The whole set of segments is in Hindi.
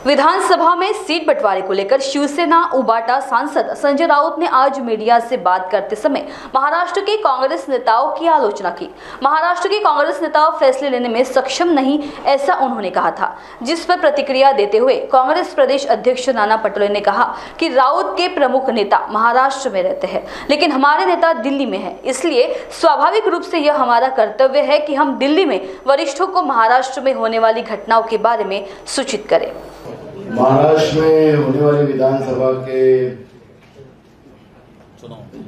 विधानसभा में सीट बंटवारे को लेकर शिवसेना उबाटा सांसद संजय राउत ने आज मीडिया से बात करते समय महाराष्ट्र के कांग्रेस नेताओं की आलोचना की। महाराष्ट्र के कांग्रेस नेता फैसले लेने में सक्षम नहीं, ऐसा उन्होंने कहा था, जिस पर प्रतिक्रिया देते हुए कांग्रेस प्रदेश अध्यक्ष नाना पटोले ने कहा कि राउत के प्रमुख नेता महाराष्ट्र में रहते हैं, लेकिन हमारे नेता दिल्ली में है, इसलिए स्वाभाविक रूप से यह हमारा कर्तव्य है कि हम दिल्ली में वरिष्ठों को महाराष्ट्र में होने वाली घटनाओं के बारे में सूचित करें। महाराष्ट्र में होने वाली विधानसभा के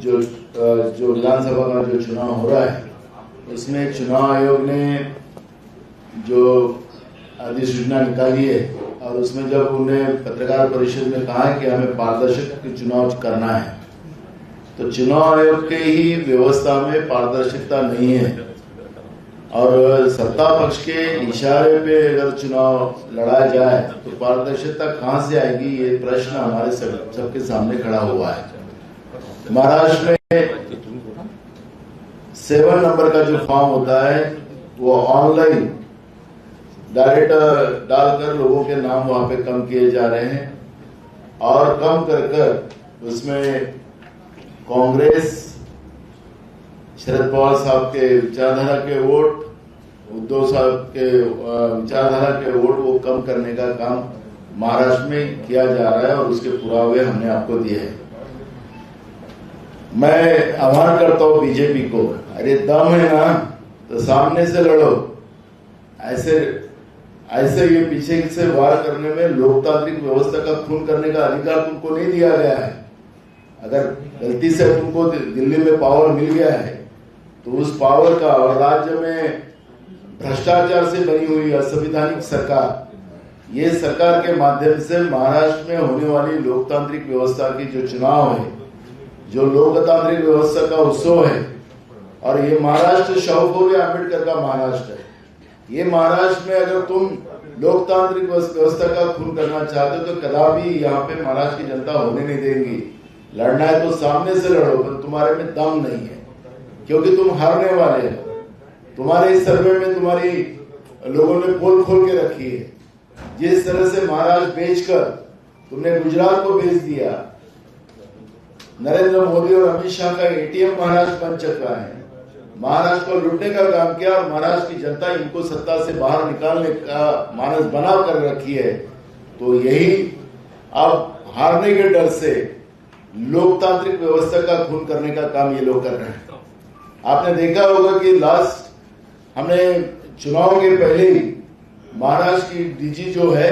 जो विधानसभा का जो चुनाव हो रहा है, उसमें चुनाव आयोग ने जो अधिसूचना निकाली है और उसमें जब उन्हें पत्रकार परिषद में कहा है कि हमें पारदर्शक चुनाव करना है, तो चुनाव आयोग के ही व्यवस्था में पारदर्शिता नहीं है और सत्ता पक्ष के इशारे पे अगर चुनाव लड़ा जाए तो पारदर्शिता कहां से आएगी, ये प्रश्न हमारे सबके सामने खड़ा हुआ है। महाराष्ट्र में 7 नंबर का जो फॉर्म होता है वो ऑनलाइन डायरेक्ट डालकर लोगों के नाम वहां पे कम किए जा रहे हैं और कम कर उसमें कांग्रेस शरद पवार साहब के विचारधारा के वोट, उद्धव साहब के विचारधारा के वोट वो कम करने का काम महाराष्ट्र में किया जा रहा है और उसके पुरावे हमने आपको दिए हैं। मैं आह्वान करता हूं बीजेपी को, अरे दम है ना तो सामने से लड़ो। ऐसे ये पीछे से वार करने में लोकतांत्रिक व्यवस्था का खून करने का अधिकार तुमको नहीं दिया गया है। अगर गलती से तुमको दिल्ली में पावर मिल गया है तो उस पावर का, और राज्य में भ्रष्टाचार से बनी हुई असंवैधानिक सरकार, ये सरकार के माध्यम से महाराष्ट्र में होने वाली लोकतांत्रिक व्यवस्था की जो चुनाव है, जो लोकतांत्रिक व्यवस्था का उत्सव है, और ये महाराष्ट्र शाहू आंबेडकर का महाराष्ट्र है। ये महाराष्ट्र में अगर तुम लोकतांत्रिक व्यवस्था का खून करना चाहते हो तो कदापि यहाँ पे महाराष्ट्र की जनता होने नहीं देंगी। लड़ना है तो सामने से लड़ो, पर तुम्हारे में दम नहीं है क्योंकि तुम हारने वाले हो। तुम्हारे इस सर्वे में तुम्हारी लोगों ने पोल खोल के रखी है। जिस तरह से महाराष्ट्र बेचकर तुमने गुजरात को बेच दिया, नरेंद्र मोदी और अमित शाह का एटीएम महाराष्ट्र बन चुका है। महाराष्ट्र को लूटने का काम किया और महाराष्ट्र की जनता इनको सत्ता से बाहर निकालने का मानस बना कर रखी है। तो यही अब हारने के डर से लोकतांत्रिक व्यवस्था का खून करने का काम ये लोग कर रहे हैं। आपने देखा होगा कि लास्ट हमने चुनाव के पहले ही महाराष्ट्र की डीजी जो है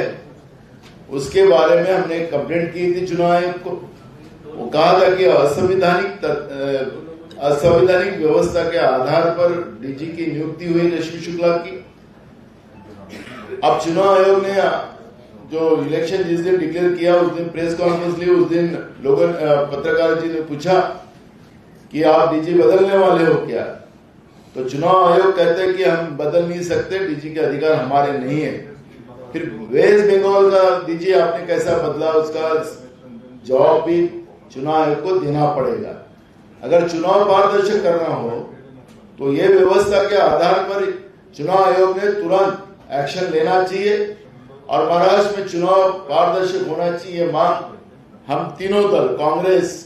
उसके बारे में हमने कंप्लेंट की थी चुनाव आयोग को। वो कहा था कि असंवैधानिक व्यवस्था के आधार पर डीजी की नियुक्ति हुई रश्मि शुक्ला की। अब चुनाव आयोग ने जो इलेक्शन जिस दिन डिक्लेयर किया उस दिन प्रेस कॉन्फ्रेंस ली। उस दिन लोगों पत्रकार जी ने पूछा कि आप डीजी बदलने वाले हो क्या, तो चुनाव आयोग कहते हैं कि हम बदल नहीं सकते, डीजी के अधिकार हमारे नहीं है। फिर वेस्ट बंगाल का डीजी आपने कैसा बदला, उसका जवाब भी चुनाव आयोग को देना पड़ेगा। अगर चुनाव पारदर्शी करना हो तो ये व्यवस्था के आधार पर चुनाव आयोग ने तुरंत एक्शन लेना चाहिए और महाराष्ट्र में चुनाव पारदर्शी होना चाहिए। मांग हम तीनों दल, कांग्रेस,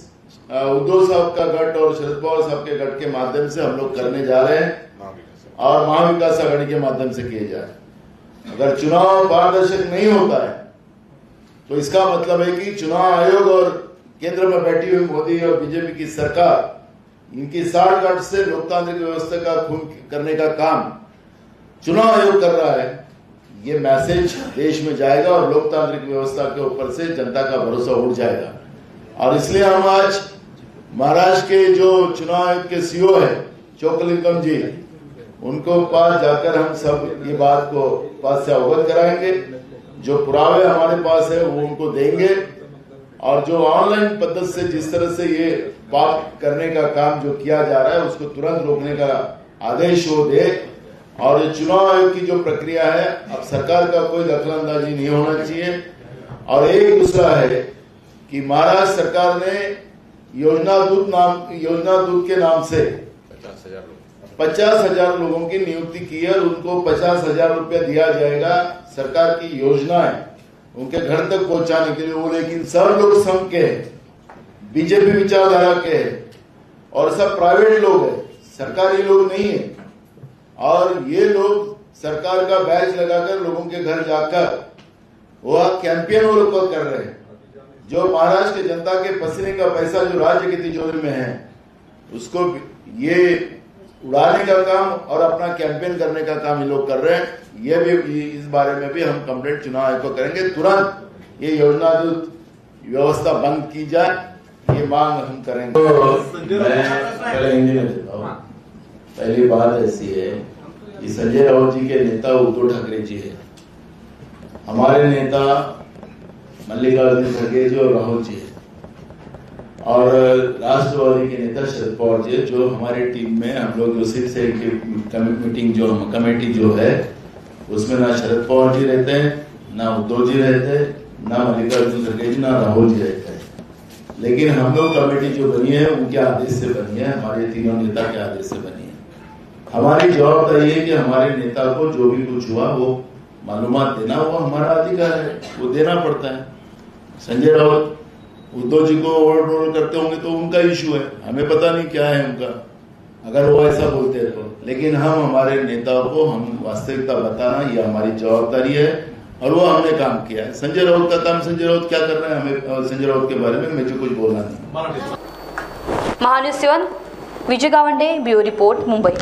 उद्धव साहब का गठ और शरद पवार साहब के गठ के माध्यम से हम लोग करने जा रहे हैं और महाविकास आघाड़ी के माध्यम से किए जा रहे हैं। अगर चुनाव पारदर्शक नहीं होता है तो इसका मतलब है कि चुनाव आयोग और केंद्र में बैठी हुई मोदी और बीजेपी की सरकार, इनकी साठगांठ से लोकतांत्रिक व्यवस्था का खून करने का काम चुनाव आयोग कर रहा है। ये मैसेज देश में जाएगा और लोकतांत्रिक व्यवस्था के ऊपर से जनता का भरोसा उठ जाएगा। और इसलिए हम आज महाराष्ट्र के जो चुनाव आयोग के सीओ है चोकलिंगम जी, उनको पास जाकर हम सब ये बात को पास से अवगत कराएंगे। जो पुरावे हमारे पास है वो उनको देंगे और जो ऑनलाइन पद्धति से जिस तरह से ये पाप करने का काम जो किया जा रहा है उसको तुरंत रोकने का आदेश वो दे। और चुनाव आयोग की जो प्रक्रिया है, अब सरकार का कोई दखलंदाजी नहीं होना चाहिए। और एक दूसरा है कि महाराष्ट्र सरकार ने योजना दूत के नाम से 50,000 लोगों की नियुक्ति की है और उनको 50,000 रुपया दिया जाएगा। सरकार की योजना है उनके घर तक पहुंचाने के लिए वो, लेकिन सब लोग संघ के बीजेपी विचारधारा के हैं और सब प्राइवेट लोग हैं, सरकारी लोग नहीं है। और ये लोग सरकार का बैच लगाकर लोगों के घर जाकर वह कैंपेन वो लोग कर रहे हैं। जो महाराष्ट्र की जनता के पसीने का पैसा जो राज्य की तिजोरी में है उसको ये उड़ाने का काम और अपना कैंपेन करने का काम ये लोग कर रहे हैं। ये भी, इस बारे में भी हम कंप्लेंट चुनाव आयोग को करेंगे। तुरंत ये योजना व्यवस्था बंद की जाए, ये मांग हम करेंगे। पहली बात ऐसी है कि संजय राउत जी के नेता उद्धव ठाकरे जी है, हमारे नेता मल्लिकार्जुन खड़गे जी और राहुल जी है, और राष्ट्रवादी के नेता शरद पवार जी, जो हमारी टीम में हम लोग जो शिवसेना की मीटिंग जो कमेटी जो है उसमें ना शरद पवार जी रहते हैं, ना उद्धव जी रहते हैं, ना मल्लिकार्जुन खड़गे जी, ना राहुल जी रहते हैं। लेकिन हम लोग कमेटी जो बनी है उनके आदेश से बनी है, हमारे तीनों नेता के आदेश से बनी है। हमारी जवाबदारी है कि हमारे नेता को जो भी कुछ हुआ वो मालूमात देना, वो हमारा अधिकार है, वो देना पड़ता है। संजय राउत उद्धव जी को ओवररोल करते होंगे तो उनका इशू है, हमें पता नहीं क्या है उनका, अगर वो ऐसा बोलते हैं तो। लेकिन हम हमारे नेताओं को हम वास्तविकता बताना ये हमारी जवाबदारी है और वो हमने काम किया है। संजय राउत का काम, संजय राउत क्या कर रहे हैं, हमें संजय राउत के बारे में मुझे कुछ बोलना नहीं। महान्यूज 7 विजय गावंडे, ब्यूरो रिपोर्ट, मुंबई।